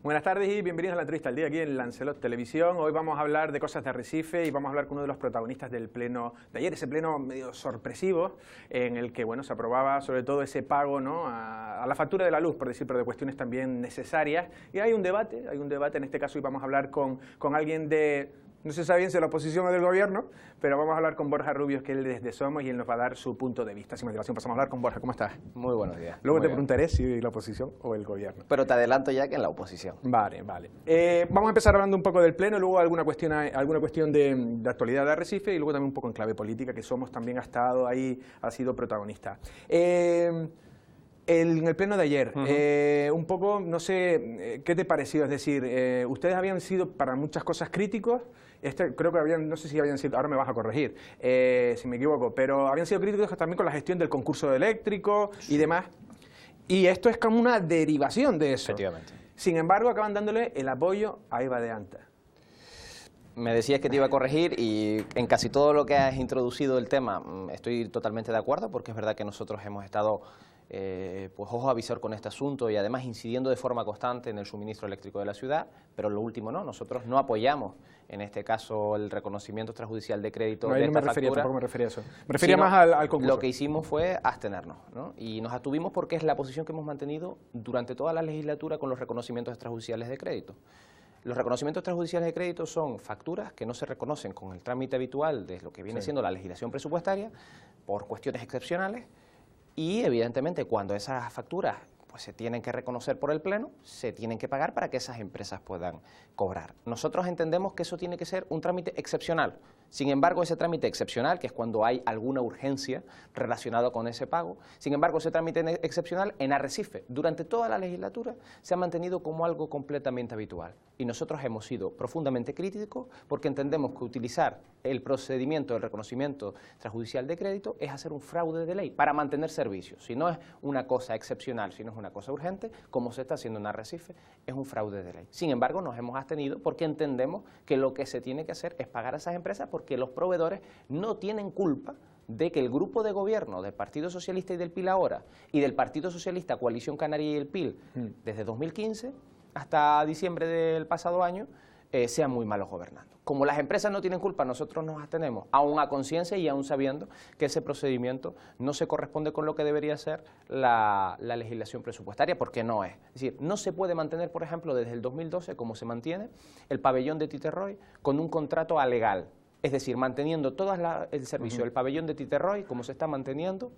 Buenas tardes y bienvenidos a la entrevista al día aquí en Lancelot Televisión. Hoy vamos a hablar de cosas de Arrecife y vamos a hablar con uno de los protagonistas del pleno de ayer, ese pleno medio sorpresivo en el que se aprobaba sobre todo ese pago, ¿no?, a la factura de la luz, por decir, pero de cuestiones también necesarias. Y hay un debate en este caso, y vamos a hablar con alguien de... No se sabe bien si de la oposición o del gobierno, pero vamos a hablar con Borja Rubios, que él desde Somos, y él nos va a dar su punto de vista. Sin más dilación, pasamos a hablar con Borja. ¿Cómo estás? Muy buenos días. Luego te preguntaré si la oposición o el gobierno. Pero te adelanto ya que en la oposición. Vale. Vamos a empezar hablando un poco del pleno, luego alguna cuestión de actualidad de Arrecife y luego también un poco en clave política, que Somos también ha estado ahí, ha sido protagonista. En el pleno de ayer, un poco, no sé, ¿qué te pareció? Es decir, ustedes habían sido para muchas cosas críticos, creo que habían, no sé si habían sido, ahora me vas a corregir, si me equivoco, pero habían sido críticos también con la gestión del concurso eléctrico y demás, y esto es como una derivación de eso. Efectivamente. Sin embargo, acaban dándole el apoyo a Eva de Anta. Me decías que te iba a corregir y en casi todo lo que has introducido el tema estoy totalmente de acuerdo, porque es verdad que nosotros hemos estado pues ojo a visor con este asunto y además incidiendo de forma constante en el suministro eléctrico de la ciudad, pero lo último no, nosotros no apoyamos en este caso el reconocimiento extrajudicial de crédito de esta factura. Tampoco me refería a eso. Me refería más al concurso. Lo que hicimos fue abstenernos, ¿no? Y nos abstuvimos porque es la posición que hemos mantenido durante toda la legislatura con los reconocimientos extrajudiciales de crédito. Los reconocimientos extrajudiciales de crédito son facturas que no se reconocen con el trámite habitual de lo que viene siendo la legislación presupuestaria por cuestiones excepcionales y, evidentemente, cuando esas facturas pues, se tienen que reconocer por el Pleno, se tienen que pagar para que esas empresas puedan cobrar. Nosotros entendemos que eso tiene que ser un trámite excepcional. Sin embargo, ese trámite excepcional, que es cuando hay alguna urgencia relacionada con ese pago, sin embargo, ese trámite excepcional en Arrecife, durante toda la legislatura, se ha mantenido como algo completamente habitual. Y nosotros hemos sido profundamente críticos porque entendemos que utilizar el procedimiento del reconocimiento extrajudicial de crédito es hacer un fraude de ley para mantener servicios. Si no es una cosa excepcional, si no es una cosa urgente, como se está haciendo en Arrecife, es un fraude de ley. Sin embargo, nos hemos abstenido porque entendemos que lo que se tiene que hacer es pagar a esas empresas porque los proveedores no tienen culpa de que el grupo de gobierno del Partido Socialista y del PIL ahora y del Partido Socialista, Coalición Canaria y el PIL, desde 2015 hasta diciembre del pasado año, sean muy malos gobernando. Como las empresas no tienen culpa, nosotros nos abstenemos, aún a conciencia y aún sabiendo que ese procedimiento no se corresponde con lo que debería ser la legislación presupuestaria, porque no es. Es decir, no se puede mantener, por ejemplo, desde el 2012, como se mantiene, el pabellón de Titerroy con un contrato alegal. Es decir, manteniendo todo el servicio del pabellón de Titerroy como se está manteniendo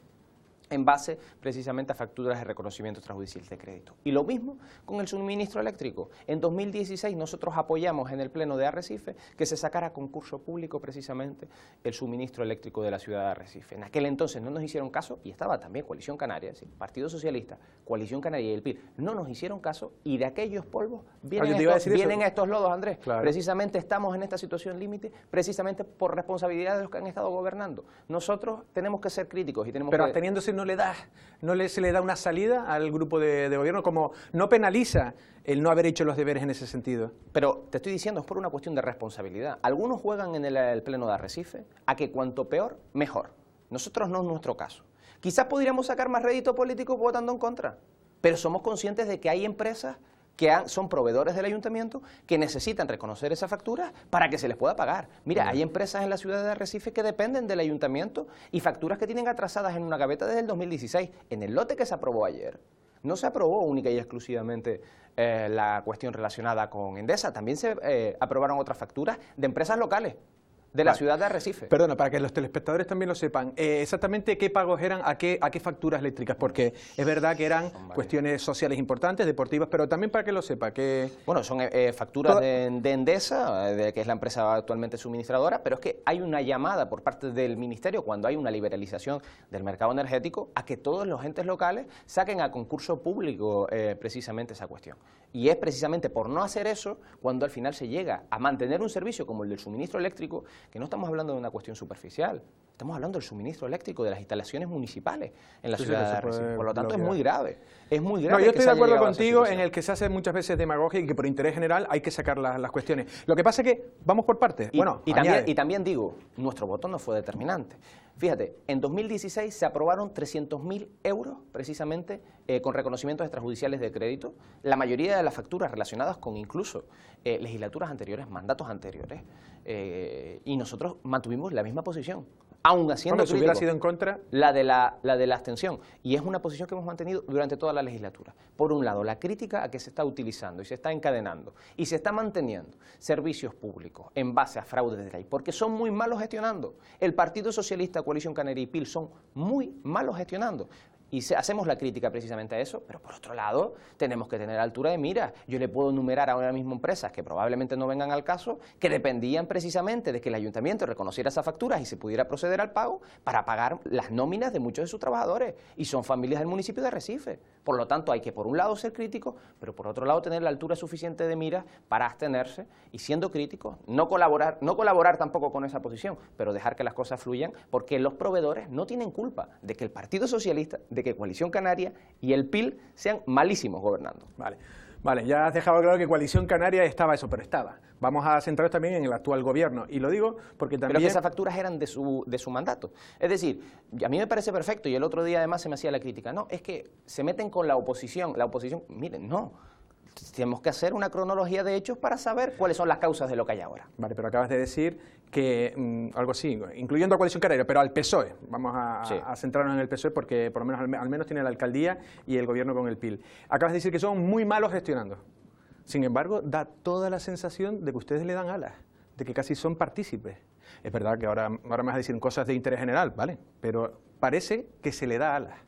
en base precisamente a facturas de reconocimiento extrajudicial de crédito. Y lo mismo con el suministro eléctrico. En 2016 nosotros apoyamos en el Pleno de Arrecife que se sacara a concurso público precisamente el suministro eléctrico de la ciudad de Arrecife. En aquel entonces no nos hicieron caso y estaba también Coalición Canaria, ¿sí? Partido Socialista, Coalición Canaria y el PIL. No nos hicieron caso y de aquellos polvos vienen estos lodos, Andrés. Claro. Precisamente estamos en esta situación límite precisamente por responsabilidad de los que han estado gobernando. Nosotros tenemos que ser críticos y tenemos Pero que... absteniéndose se le da una salida al grupo de gobierno, como no penaliza el no haber hecho los deberes en ese sentido. Pero te estoy diciendo, es por una cuestión de responsabilidad. Algunos juegan en el Pleno de Arrecife a que cuanto peor, mejor. Nosotros no es nuestro caso. Quizás podríamos sacar más rédito político votando en contra, pero somos conscientes de que hay empresas que son proveedores del ayuntamiento que necesitan reconocer esas facturas para que se les pueda pagar. Mira, hay empresas en la ciudad de Arrecife que dependen del ayuntamiento y facturas que tienen atrasadas en una gaveta desde el 2016. En el lote que se aprobó ayer, no se aprobó única y exclusivamente la cuestión relacionada con Endesa, también se aprobaron otras facturas de empresas locales de la ciudad de Arrecife. Perdona, para que los telespectadores también lo sepan, exactamente qué pagos eran, a qué facturas eléctricas, porque es verdad que eran cuestiones sociales importantes, deportivas, pero también para que lo sepa, que... Bueno, son facturas de Endesa, que es la empresa actualmente suministradora, pero es que hay una llamada por parte del Ministerio, cuando hay una liberalización del mercado energético, a que todos los entes locales saquen a concurso público precisamente esa cuestión. Y es precisamente por no hacer eso, cuando al final se llega a mantener un servicio como el del suministro eléctrico, que no estamos hablando de una cuestión superficial, estamos hablando del suministro eléctrico de las instalaciones municipales en la Sí, ciudad que de se puede Arrecife. Por lo tanto, bloquear. es muy grave. Es muy No, grave. yo que estoy se de haya acuerdo llegado a esa contigo en situación. el que se hace muchas veces demagogia y que por interés general hay que sacar las cuestiones. Lo que pasa es que vamos por partes. Bueno, y también digo, nuestro voto no fue determinante. Fíjate, en 2016 se aprobaron 300.000 euros precisamente con reconocimientos extrajudiciales de crédito, la mayoría de las facturas relacionadas con incluso legislaturas anteriores, mandatos anteriores, y nosotros mantuvimos la misma posición, aún haciendo si hubiera críticos, sido en contra... la de la abstención, y es una posición que hemos mantenido durante toda la legislatura. Por un lado, la crítica a que se está utilizando y se está encadenando y se está manteniendo servicios públicos en base a fraudes de ley, porque son muy malos gestionando. El Partido Socialista, Coalición Canaria y PIL son muy malos gestionando. Y hacemos la crítica precisamente a eso, pero por otro lado tenemos que tener altura de mira. Yo le puedo enumerar ahora mismo empresas que probablemente no vengan al caso, que dependían precisamente de que el ayuntamiento reconociera esas facturas y se pudiera proceder al pago para pagar las nóminas de muchos de sus trabajadores, y son familias del municipio de Arrecife. Por lo tanto, hay que por un lado ser críticos, pero por otro lado tener la altura suficiente de mira para abstenerse y, siendo críticos, no colaborar tampoco con esa posición, pero dejar que las cosas fluyan, porque los proveedores no tienen culpa de que el Partido Socialista, de que Coalición Canaria y el PIL sean malísimos gobernando. Vale, ya has dejado claro que Coalición Canaria estaba eso, pero estaba. Vamos a centrarnos también en el actual gobierno, y lo digo porque también... Pero que esas facturas eran de su mandato. Es decir, a mí me parece perfecto, y el otro día además se me hacía la crítica, no, es que se meten con la oposición, miren, no, tenemos que hacer una cronología de hechos para saber cuáles son las causas de lo que hay ahora. Vale, pero acabas de decir que algo así, incluyendo a Coalición Canaria, pero al PSOE. Vamos a centrarnos en el PSOE porque por lo menos al menos tiene la alcaldía y el gobierno con el PIL. Acabas de decir que son muy malos gestionando. Sin embargo, da toda la sensación de que ustedes le dan alas, de que casi son partícipes. Es verdad que ahora me vas a decir cosas de interés general, ¿vale? Pero parece que se le da alas.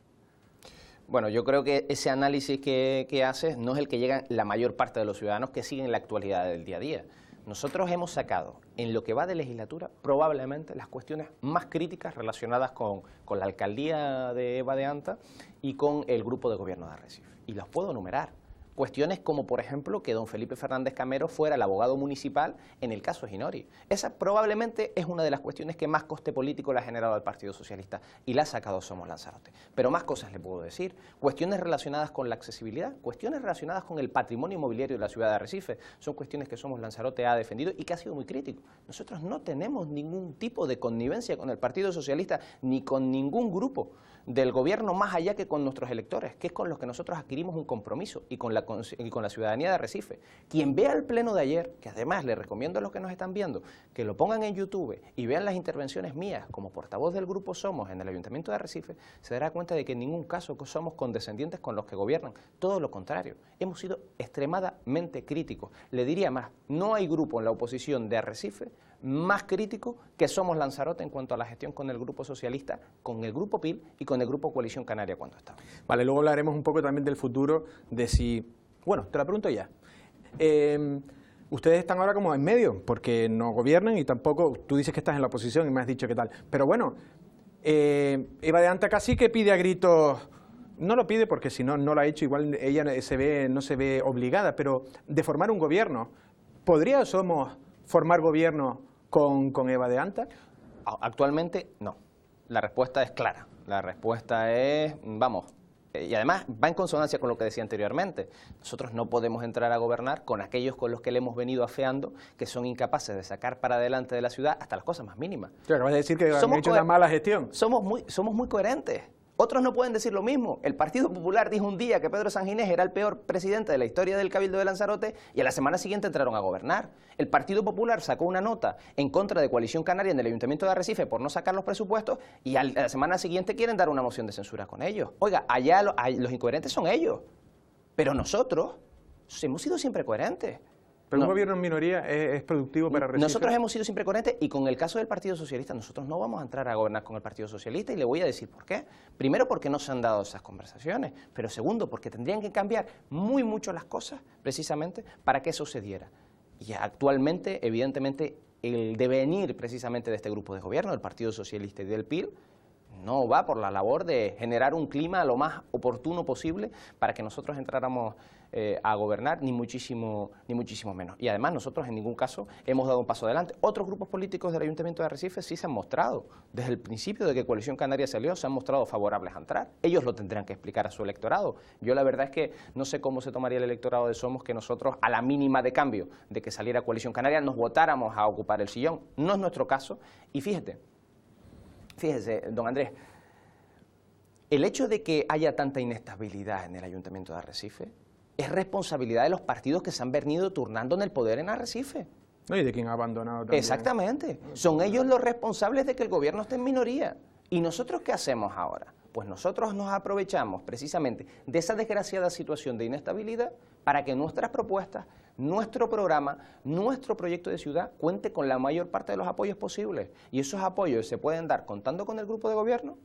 Bueno, yo creo que ese análisis que haces no es el que llegan la mayor parte de los ciudadanos que siguen la actualidad del día a día. Nosotros hemos sacado, en lo que va de legislatura, probablemente las cuestiones más críticas relacionadas con la alcaldía de Eva de Anta y con el grupo de gobierno de Arrecife. Y los puedo enumerar. Cuestiones como, por ejemplo, que don Felipe Fernández Camero fuera el abogado municipal en el caso Ginori. Esa probablemente es una de las cuestiones que más coste político le ha generado al Partido Socialista, y la ha sacado Somos Lanzarote. Pero más cosas le puedo decir. Cuestiones relacionadas con la accesibilidad, cuestiones relacionadas con el patrimonio inmobiliario de la ciudad de Arrecife. Son cuestiones que Somos Lanzarote ha defendido y que ha sido muy crítico. Nosotros no tenemos ningún tipo de connivencia con el Partido Socialista ni con ningún grupo del gobierno más allá que con nuestros electores, que es con los que nosotros adquirimos un compromiso, y con la ciudadanía de Arrecife. Quien vea el pleno de ayer, que además les recomiendo a los que nos están viendo que lo pongan en YouTube y vean las intervenciones mías como portavoz del grupo Somos en el Ayuntamiento de Arrecife, se dará cuenta de que en ningún caso somos condescendientes con los que gobiernan. Todo lo contrario, hemos sido extremadamente críticos. Le diría más, no hay grupo en la oposición de Arrecife más crítico que Somos Lanzarote en cuanto a la gestión con el Grupo Socialista, con el Grupo PIL y con el Grupo Coalición Canaria cuando estaba. Vale, luego hablaremos un poco también del futuro, de si... Bueno, te la pregunto ya. Ustedes están ahora como en medio, porque no gobiernan y tampoco... Tú dices que estás en la oposición y me has dicho qué tal. Pero bueno, Eva de Anta casi que pide a gritos... No lo pide porque si no, no lo ha hecho, igual ella no se ve obligada, pero de formar un gobierno. ¿Podría Somos formar gobierno con Eva de Anta? Actualmente no. La respuesta es clara. La respuesta es, vamos, y además va en consonancia con lo que decía anteriormente. Nosotros no podemos entrar a gobernar con aquellos con los que le hemos venido afeando, que son incapaces de sacar para adelante de la ciudad hasta las cosas más mínimas. Tú acabas de decir que han hecho una mala gestión. Somos muy coherentes. Otros no pueden decir lo mismo. El Partido Popular dijo un día que Pedro Sanginés era el peor presidente de la historia del Cabildo de Lanzarote y a la semana siguiente entraron a gobernar. El Partido Popular sacó una nota en contra de Coalición Canaria en el Ayuntamiento de Arrecife por no sacar los presupuestos y a la semana siguiente quieren dar una moción de censura con ellos. Oiga, allá los incoherentes son ellos, pero nosotros hemos sido siempre coherentes. Pero un gobierno en minoría es productivo para Arrecife. Nosotros hemos sido siempre coherentes y con el caso del Partido Socialista nosotros no vamos a entrar a gobernar con el Partido Socialista y le voy a decir por qué. Primero porque no se han dado esas conversaciones, pero segundo porque tendrían que cambiar muy mucho las cosas precisamente para que eso se diera. Y actualmente, evidentemente, el devenir precisamente de este grupo de gobierno, del Partido Socialista y del PIL, no va por la labor de generar un clima lo más oportuno posible para que nosotros entráramos a gobernar, ni muchísimo menos. Y además nosotros en ningún caso hemos dado un paso adelante. Otros grupos políticos del Ayuntamiento de Arrecife sí se han mostrado, desde el principio de que Coalición Canaria salió, se han mostrado favorables a entrar. Ellos lo tendrán que explicar a su electorado. Yo la verdad es que no sé cómo se tomaría el electorado de Somos que nosotros, a la mínima de cambio de que saliera Coalición Canaria, nos votáramos a ocupar el sillón. No es nuestro caso. Y fíjese, don Andrés, el hecho de que haya tanta inestabilidad en el Ayuntamiento de Arrecife es responsabilidad de los partidos que se han venido turnando en el poder en Arrecife. No, y de quien ha abandonado también. Exactamente. Son ellos los responsables de que el gobierno esté en minoría. ¿Y nosotros qué hacemos ahora? Pues nosotros nos aprovechamos precisamente de esa desgraciada situación de inestabilidad para que nuestras propuestas, nuestro programa, nuestro proyecto de ciudad cuente con la mayor parte de los apoyos posibles. Y esos apoyos se pueden dar contando con el grupo de gobierno,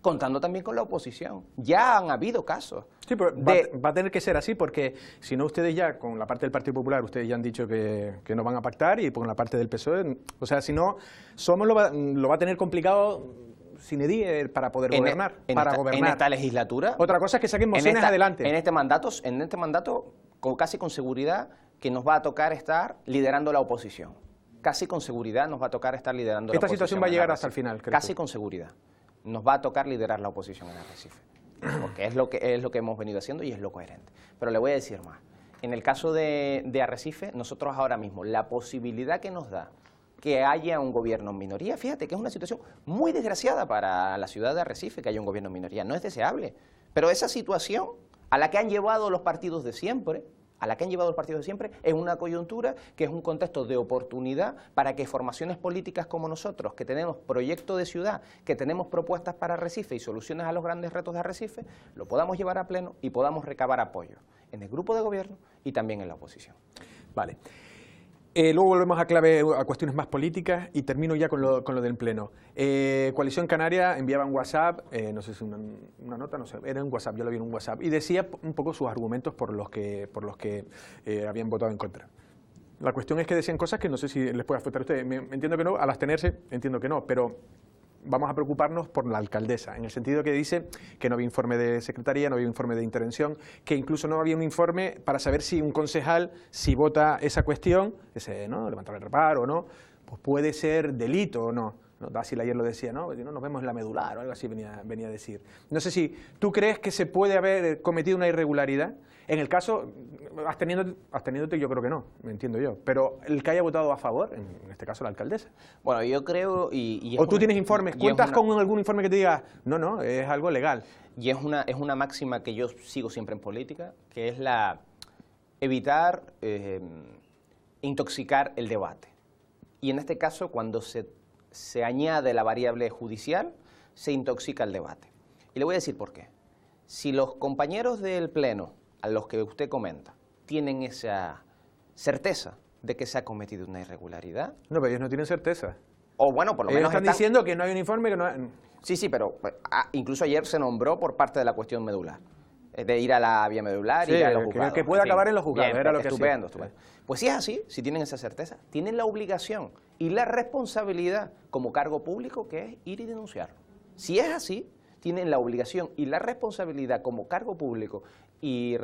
contando también con la oposición. Ya han habido casos. Sí, pero va a tener que ser así, porque si no ustedes ya, con la parte del Partido Popular, ustedes ya han dicho que no van a pactar, y con la parte del PSOE, o sea, si no, Somos lo va a tener complicado sine die para poder gobernar. En esta legislatura. Otra cosa es que saquen mociones adelante. En este mandato, casi con seguridad, que nos va a tocar estar liderando la oposición. Casi con seguridad nos va a tocar estar liderando la oposición. Esta situación va a llegar hasta el final, creo. Casi con seguridad. Nos va a tocar liderar la oposición en Arrecife. Porque es lo que hemos venido haciendo y es lo coherente. Pero le voy a decir más. En el caso de Arrecife, nosotros ahora mismo, la posibilidad que nos da que haya un gobierno en minoría, fíjate que es una situación muy desgraciada para la ciudad de Arrecife que haya un gobierno en minoría, no es deseable, pero esa situación a la que han llevado los partidos de siempre, es una coyuntura que es un contexto de oportunidad para que formaciones políticas como nosotros, que tenemos proyecto de ciudad, que tenemos propuestas para Arrecife y soluciones a los grandes retos de Arrecife, lo podamos llevar a pleno y podamos recabar apoyo en el grupo de gobierno y también en la oposición. Vale. Luego volvemos a cuestiones más políticas y termino ya con lo del pleno. Coalición Canaria enviaba un WhatsApp, no sé si una nota, no sé, era un WhatsApp, yo lo vi en un WhatsApp, y decía un poco sus argumentos por los que habían votado en contra. La cuestión es que decían cosas que no sé si les puede afectar a ustedes. Entiendo que no, al abstenerse entiendo que no, pero vamos a preocuparnos por la alcaldesa, en el sentido que dice que no había informe de secretaría, no había informe de intervención, que incluso no había un informe para saber si un concejal, si vota esa cuestión, ese, ¿no?, levantar el reparo o no, pues puede ser delito o no. Dácil ayer lo decía, ¿no? Nos vemos en la medular o algo así venía a decir. No sé si tú crees que se puede haber cometido una irregularidad. En el caso, absteniéndote, yo creo que no, me entiendo yo. Pero el que haya votado a favor, en este caso la alcaldesa. Bueno, yo creo... o tú tienes informes, ¿cuentas con algún informe que te diga, no, es algo legal? Y es una máxima que yo sigo siempre en política, que es la evitar intoxicar el debate. Y en este caso, cuando se añade la variable judicial, se intoxica el debate. Y le voy a decir por qué. Si los compañeros del Pleno, a los que usted comenta, tienen esa certeza de que se ha cometido una irregularidad... No, pero ellos no tienen certeza. O bueno, por lo menos están diciendo que no hay un informe, que no hay... Sí, pero incluso ayer se nombró por parte de la cuestión medular, de ir a la vía medular y ir a los juzgados. Que puede acabar en los juzgados, bien, era lo que estupendo. Pues si es así, si tienen esa certeza, tienen la obligación y la responsabilidad como cargo público, que es ir y denunciarlo. Si es así, tienen la obligación y la responsabilidad como cargo público y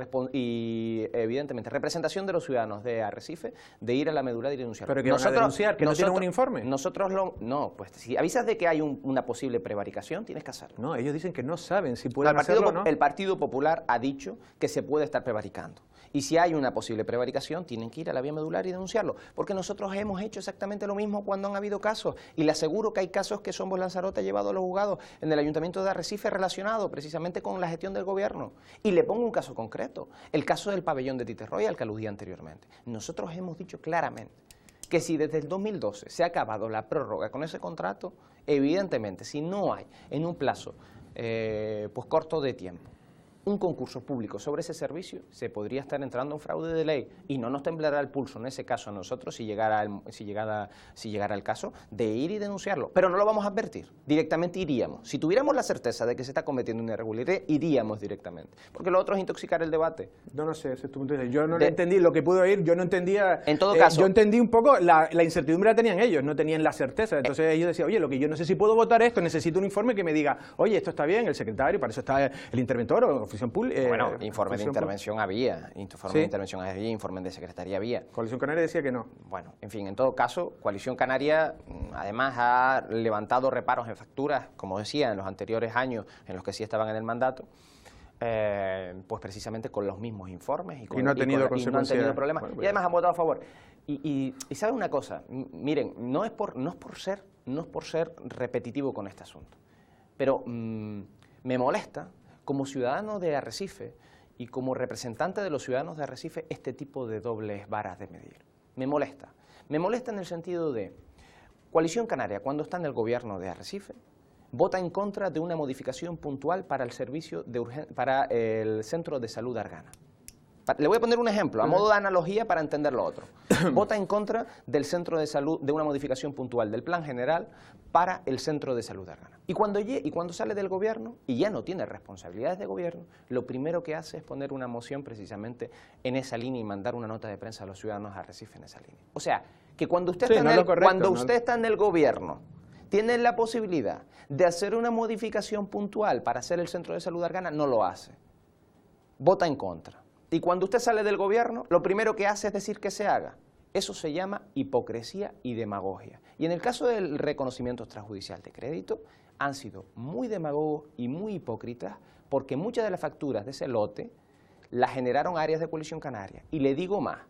evidentemente representación de los ciudadanos de Arrecife de ir a la medular y denunciarlo. Pero que van a denunciar, que no tienen un informe. No, pues si avisas de que hay una posible prevaricación, tienes que hacerlo. No, ellos dicen que no saben si pueden hacerlo o no. El Partido Popular ha dicho que se puede estar prevaricando. Y si hay una posible prevaricación, tienen que ir a la vía medular y denunciarlo. Porque nosotros hemos hecho exactamente lo mismo cuando han habido casos. Y le aseguro que hay casos que Somos Lanzarote ha llevado a los juzgados en el Ayuntamiento de Arrecife relacionado precisamente con la gestión del gobierno. Y le pongo un caso concreto, el caso del pabellón de Tite Roy al que aludí anteriormente. Nosotros hemos dicho claramente que si desde el 2012 se ha acabado la prórroga con ese contrato, evidentemente, si no hay en un plazo pues corto de tiempo un concurso público sobre ese servicio, se podría estar entrando en fraude de ley y no nos temblará el pulso en ese caso a nosotros si llegara el caso de ir y denunciarlo. Pero no lo vamos a advertir, directamente iríamos. Si tuviéramos la certeza de que se está cometiendo una irregularidad, iríamos directamente. Porque lo otro es intoxicar el debate. No sé, ese es tu punto de vista. Yo no lo entendí, lo que pudo ir, yo no entendía. En todo caso, yo entendí un poco, la incertidumbre la tenían ellos, no tenían la certeza. Entonces ellos decían, oye, lo que yo no sé si puedo votar esto, necesito un informe que me diga, oye, esto está bien, el secretario, para eso está el interventor o oficina pública. Bueno, informe de intervención había, informe de intervención había, informe de secretaría había. Coalición Canaria decía que no. Bueno, en fin, en todo caso, Coalición Canaria además ha levantado reparos en facturas, como decía, en los anteriores años en los que sí estaban en el mandato, pues precisamente con los mismos informes y no han tenido problemas. Bueno, y además han votado a favor. Y ¿saben una cosa? Miren, no es por ser repetitivo con este asunto, pero me molesta como ciudadano de Arrecife y como representante de los ciudadanos de Arrecife este tipo de dobles varas de medir. Me molesta. Me molesta en el sentido de Coalición Canaria, cuando está en el gobierno de Arrecife, vota en contra de una modificación puntual para el servicio para el Centro de Salud Argana. Le voy a poner un ejemplo, a modo de analogía para entender lo otro. Vota en contra del Centro de Salud, de una modificación puntual del Plan General para el Centro de Salud Argana. Y cuando sale del gobierno, y ya no tiene responsabilidades de gobierno, lo primero que hace es poner una moción precisamente en esa línea y mandar una nota de prensa a los ciudadanos de Arrecife en esa línea. O sea, que cuando usted está en el gobierno, tiene la posibilidad de hacer una modificación puntual para hacer el Centro de Salud Argana, no lo hace. Vota en contra. Y cuando usted sale del gobierno, lo primero que hace es decir que se haga. Eso se llama hipocresía y demagogia. Y en el caso del reconocimiento extrajudicial de crédito, han sido muy demagogos y muy hipócritas porque muchas de las facturas de ese lote las generaron áreas de Coalición Canaria. Y le digo más,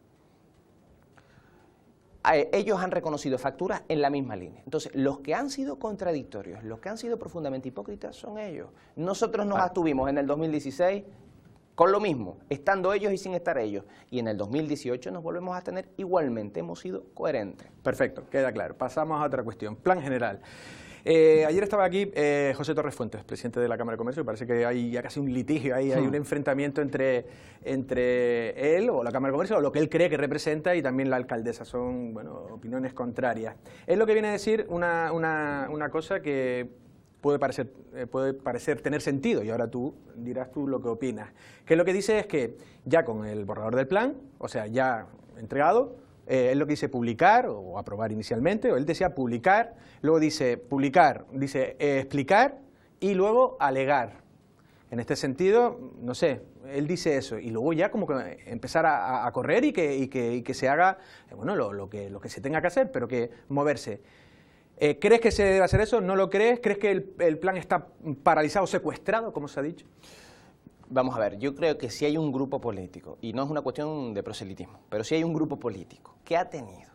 ellos han reconocido facturas en la misma línea. Entonces, los que han sido contradictorios, los que han sido profundamente hipócritas son ellos. Nosotros nos abstuvimos en el 2016 con lo mismo, estando ellos y sin estar ellos. Y en el 2018 nos volvemos a tener igualmente, hemos sido coherentes. Perfecto, queda claro. Pasamos a otra cuestión. Plan general. Ayer estaba aquí José Torres Fuentes, presidente de la Cámara de Comercio, y parece que hay ya casi un litigio, hay un enfrentamiento entre él o la Cámara de Comercio, o lo que él cree que representa, y también la alcaldesa. Son, bueno, opiniones contrarias. Es lo que viene a decir una cosa que puede parecer tener sentido, y ahora tú dirás lo que opinas. Que lo que dice es que ya con el borrador del plan, o sea, ya entregado, es lo que dice publicar o aprobar inicialmente, o él decía publicar, luego dice publicar, dice explicar y luego alegar. En este sentido, no sé, él dice eso y luego ya como que empezar a correr y que se haga, bueno, lo que se tenga que hacer, pero que moverse. ¿Crees que se debe hacer eso? ¿No lo crees? ¿Crees que el plan está paralizado, secuestrado, como se ha dicho? Vamos a ver, yo creo que si hay un grupo político, y no es una cuestión de proselitismo, pero si hay un grupo político que ha tenido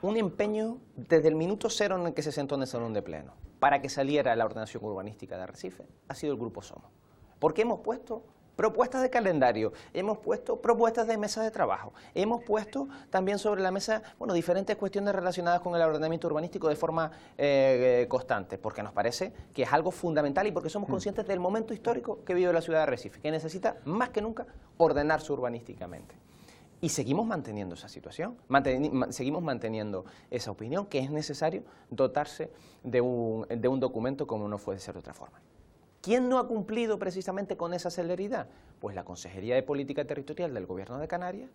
un empeño desde el minuto cero en el que se sentó en el salón de pleno para que saliera la ordenación urbanística de Arrecife, ha sido el Grupo Somos. Porque hemos puesto propuestas de calendario, hemos puesto propuestas de mesas de trabajo, hemos puesto también sobre la mesa, bueno, diferentes cuestiones relacionadas con el ordenamiento urbanístico de forma constante, porque nos parece que es algo fundamental y porque somos conscientes del momento histórico que vive la ciudad de Arrecife, que necesita más que nunca ordenarse urbanísticamente. Y seguimos manteniendo esa situación, seguimos manteniendo esa opinión, que es necesario dotarse de un documento como no puede ser de otra forma. ¿Quién no ha cumplido precisamente con esa celeridad? Pues la Consejería de Política Territorial del Gobierno de Canarias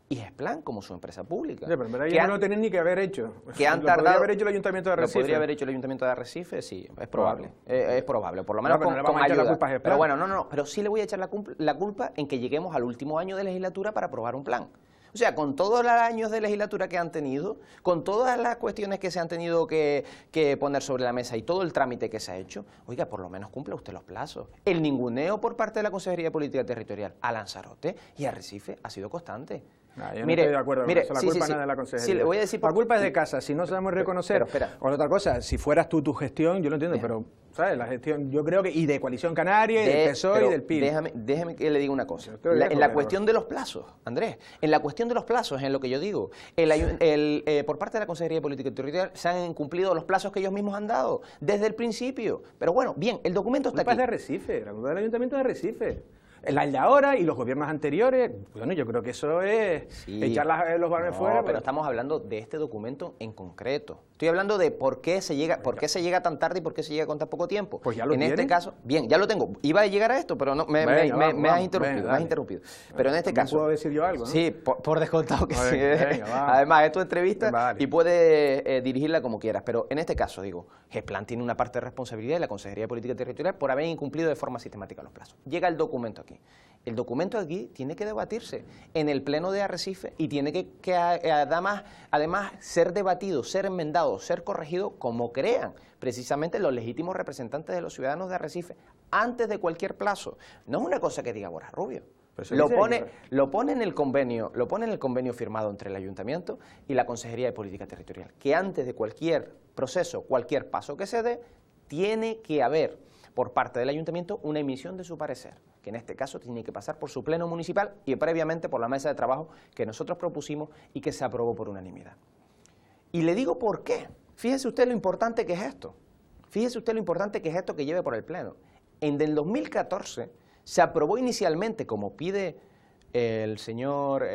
y Gesplan como su empresa pública. Sí, pero ellos no lo tienen ni que haber hecho. Que han tardado, podría haber hecho el Ayuntamiento de Arrecife. Lo podría haber hecho el Ayuntamiento de Arrecife, sí, es probable. Es probable, por lo menos con ayuda. La culpa a Gesplan. Pero bueno, pero sí le voy a echar la culpa en que lleguemos al último año de legislatura para aprobar un plan. O sea, con todos los años de legislatura que han tenido, con todas las cuestiones que se han tenido que poner sobre la mesa y todo el trámite que se ha hecho, oiga, por lo menos cumpla usted los plazos. El ninguneo por parte de la Consejería de Política Territorial a Lanzarote y a Arrecife ha sido constante. Yo Mire, no estoy de acuerdo con eso. La culpa no es de la consejería. Sí, le voy a decir la culpa es de casa. Si no sabemos reconocer. Pero espera. O otra cosa, si fueras tú tu gestión, yo lo entiendo, pero ¿sabes? La gestión, yo creo que. Y de Coalición Canaria, y del PSOE y del PIB. Déjeme que le diga una cosa. En la cuestión de los plazos, Andrés, en la cuestión de los plazos, en lo que yo digo, por parte de la Consejería de Política Territorial se han incumplido los plazos que ellos mismos han dado desde el principio. Pero bueno, bien, el documento está aquí. La culpa es de Arrecife, la culpa del Ayuntamiento de Arrecife. El de ahora y los gobiernos anteriores, bueno, yo creo que eso es echar los balones fuera. Pero estamos hablando de este documento en concreto. Estoy hablando de por qué se llega tan tarde y por qué se llega con tan poco tiempo. Pues ya lo tienes. Este caso, bien, ya lo tengo. Iba a llegar a esto, pero no, me has interrumpido. Pero en este caso... ¿Puedo decir yo algo, no? Sí, por descontado que sí. Venga, Además, es tu entrevista y puedes dirigirla como quieras. Pero en este caso, digo, GESPLAN tiene una parte de responsabilidad de la Consejería de Política Territorial por haber incumplido de forma sistemática los plazos. Llega el documento aquí. El documento aquí tiene que debatirse en el Pleno de Arrecife y tiene que además ser debatido, ser enmendado, ser corregido como crean precisamente los legítimos representantes de los ciudadanos de Arrecife antes de cualquier plazo. No es una cosa que diga Borja Rubio. Lo pone en el convenio firmado entre el Ayuntamiento y la Consejería de Política Territorial, que antes de cualquier proceso, cualquier paso que se dé, tiene que haber por parte del Ayuntamiento una emisión de su parecer, que en este caso tiene que pasar por su pleno municipal y previamente por la mesa de trabajo que nosotros propusimos y que se aprobó por unanimidad. Y le digo por qué. Fíjese usted lo importante que es esto. Fíjese usted lo importante que es esto que lleve por el Pleno. En el 2014 se aprobó inicialmente, como pide el señor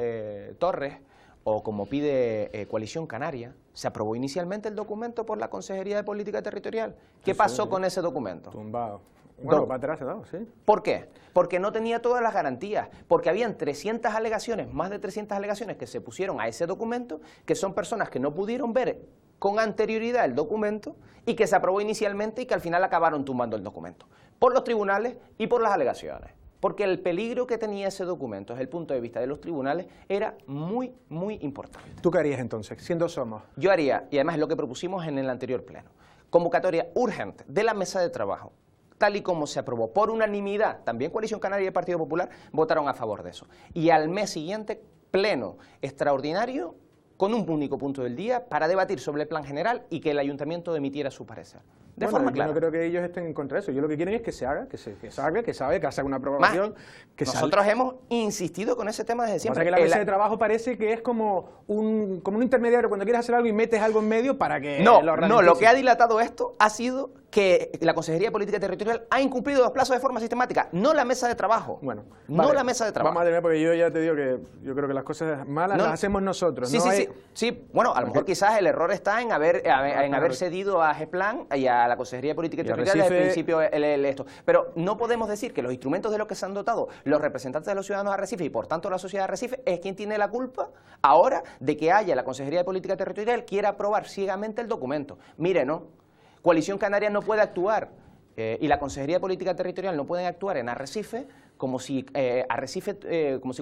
Torres, o como pide Coalición Canaria, se aprobó inicialmente el documento por la Consejería de Política Territorial. ¿Qué pasó con ese documento? Tumbado. Bueno, para atrás se ha dado, sí. ¿Por qué? Porque no tenía todas las garantías, porque habían 300 alegaciones, más de 300 alegaciones que se pusieron a ese documento, que son personas que no pudieron ver con anterioridad el documento y que se aprobó inicialmente y que al final acabaron tumbando el documento, por los tribunales y por las alegaciones. Porque el peligro que tenía ese documento desde el punto de vista de los tribunales era muy, muy importante. ¿Tú qué harías entonces, siendo Somos? Yo haría, y además es lo que propusimos en el anterior pleno, convocatoria urgente de la mesa de trabajo, tal y como se aprobó por unanimidad, también Coalición Canaria y el Partido Popular votaron a favor de eso. Y al mes siguiente, pleno extraordinario, con un único punto del día, para debatir sobre el plan general y que el Ayuntamiento emitiera su parecer. De forma clara. Yo no creo que ellos estén en contra de eso. Yo lo que quieren es que se haga, que salga, que haga una aprobación. Nosotros hemos insistido con ese tema desde siempre. O sea que la mesa de trabajo parece que es como un intermediario cuando quieres hacer algo y metes algo en medio para que lo que ha dilatado esto ha sido que la Consejería de Política Territorial ha incumplido los plazos de forma sistemática, no la mesa de trabajo. Bueno, la mesa de trabajo. Vamos a tener, porque yo ya te digo que yo creo que las cosas malas las hacemos nosotros. Sí, bueno, a lo mejor quizás el error está en haber cedido a GESPLAN y a la Consejería de Política Territorial desde el principio esto. Pero no podemos decir que los instrumentos de los que se han dotado los representantes de los ciudadanos de Arrecife y por tanto la sociedad de Arrecife es quien tiene la culpa ahora de que la Consejería de Política Territorial quiera aprobar ciegamente el documento. Mire, no. Coalición Canaria no puede actuar y la Consejería de Política Territorial no pueden actuar en Arrecife como si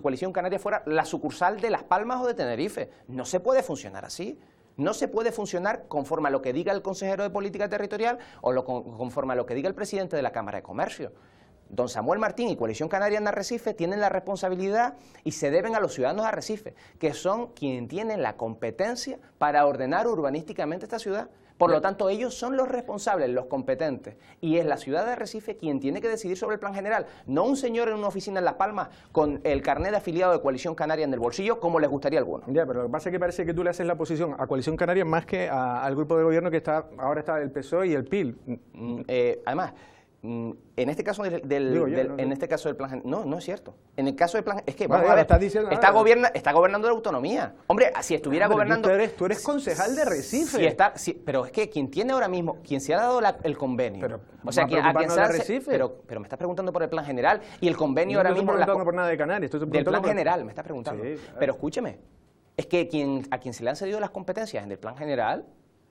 Coalición Canaria fuera la sucursal de Las Palmas o de Tenerife. No se puede funcionar así. No se puede funcionar conforme a lo que diga el consejero de Política Territorial o conforme a lo que diga el presidente de la Cámara de Comercio. Don Samuel Martín y Coalición Canaria en Arrecife tienen la responsabilidad y se deben a los ciudadanos de Arrecife, que son quienes tienen la competencia para ordenar urbanísticamente esta ciudad. Por lo tanto, ellos son los responsables, los competentes, y es la ciudad de Arrecife quien tiene que decidir sobre el plan general, no un señor en una oficina en Las Palmas con el carnet de afiliado de Coalición Canaria en el bolsillo, como les gustaría a algunos. Ya, pero lo que pasa es que parece que tú le haces la posición a Coalición Canaria más que al grupo de gobierno que ahora está el PSOE y el PIL. Además, en este caso en este caso del plan no es cierto. En el caso del plan es que está gobernando la autonomía. Hombre, si estuviera gobernando tú eres concejal de Arrecife. Pero es que quien tiene ahora mismo, quien se ha dado el convenio, pero me estás preguntando por el plan general y el convenio ahora mismo no estoy preguntando por nada de Canarias, del plan general me estás preguntando. Sí, pero escúcheme, es que a quien se le han cedido las competencias en el plan general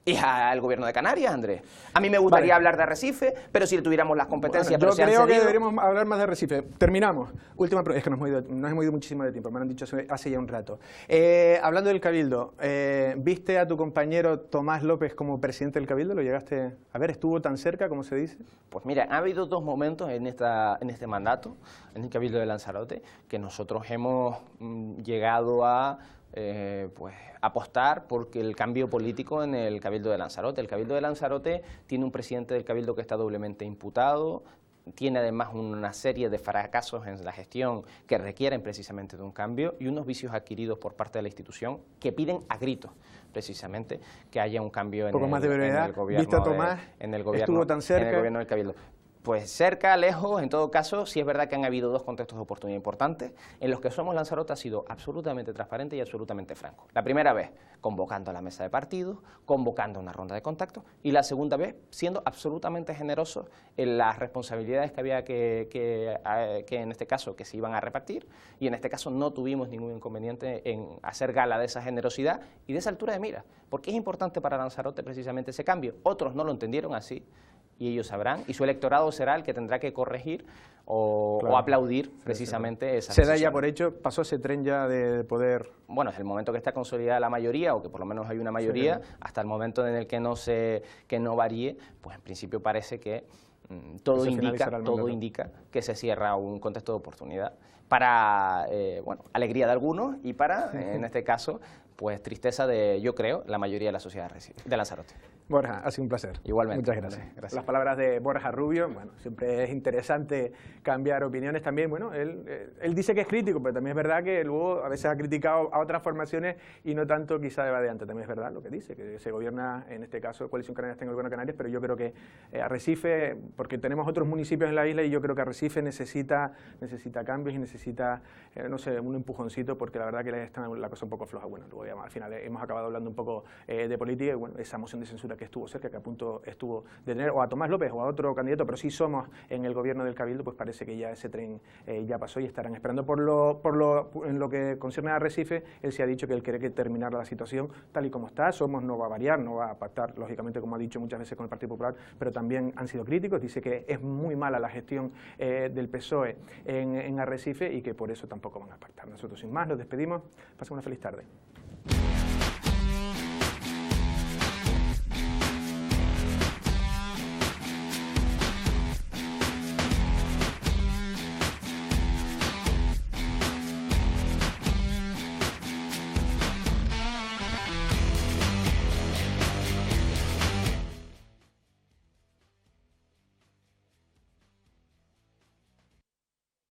Y al gobierno de Canarias, Andrés. A mí me gustaría hablar de Arrecife, pero si tuviéramos las competencias... Bueno, yo creo que deberíamos hablar más de Arrecife. Terminamos. Última pregunta. Es que nos hemos ido muchísimo de tiempo, me lo han dicho hace ya un rato. Hablando del Cabildo, ¿viste a tu compañero Tomás López como presidente del Cabildo? ¿Lo llegaste a ver? ¿Estuvo tan cerca como se dice? Pues mira, ha habido dos momentos en este mandato, en el Cabildo de Lanzarote, que nosotros hemos llegado a... pues apostar porque el cambio político en el Cabildo de Lanzarote. El Cabildo de Lanzarote tiene un presidente del Cabildo que está doblemente imputado, tiene además una serie de fracasos en la gestión que requieren precisamente de un cambio y unos vicios adquiridos por parte de la institución que piden a gritos precisamente que haya un cambio en el gobierno, estuvo tan cerca. En el gobierno del Cabildo. Pues cerca, lejos, en todo caso, sí es verdad que han habido dos contextos de oportunidad importantes en los que Somos Lanzarote ha sido absolutamente transparente y absolutamente franco. La primera vez, convocando a la mesa de partidos, convocando una ronda de contactos, y la segunda vez, siendo absolutamente generosos en las responsabilidades que había que en este caso, que se iban a repartir, y en este caso no tuvimos ningún inconveniente en hacer gala de esa generosidad y de esa altura de mira, porque es importante para Lanzarote precisamente ese cambio. Otros no lo entendieron así, y ellos sabrán, y su electorado será el que tendrá que corregir o aplaudir precisamente esa decisión. Se da ya por hecho, pasó ese tren ya de poder... Bueno, es el momento que está consolidada la mayoría, o que por lo menos hay una mayoría, hasta el momento en el que no varíe, pues en principio parece que todo indica que se cierra un contexto de oportunidad para, alegría de algunos y para, en este caso, pues tristeza de, yo creo, la mayoría de la sociedad de Lanzarote. Borja, ha sido un placer. Igualmente. Muchas gracias. Las palabras de Borja Rubio, bueno, siempre es interesante cambiar opiniones también. Bueno, él dice que es crítico, pero también es verdad que luego a veces ha criticado a otras formaciones y no tanto quizá de antes. También es verdad lo que dice, que se gobierna, en este caso, Coalición Canaria está en el gobierno de Canarias, pero yo creo que Arrecife, porque tenemos otros municipios en la isla y yo creo que Arrecife necesita cambios y necesita, no sé, un empujoncito, porque la verdad que está la cosa un poco floja. Bueno, luego al final hemos acabado hablando un poco de política y bueno, esa moción de censura que estuvo cerca, que a punto estuvo de tener o a Tomás López o a otro candidato, pero sí Somos en el gobierno del Cabildo, pues parece que ya ese tren ya pasó y estarán esperando. En lo que concierne a Arrecife, él se ha dicho que él quiere que terminar la situación tal y como está. Somos no va a variar, no va a pactar, lógicamente, como ha dicho muchas veces con el Partido Popular, pero también han sido críticos, dice que es muy mala la gestión del PSOE en Arrecife y que por eso tampoco van a pactar. Nosotros sin más nos despedimos, pasen una feliz tarde.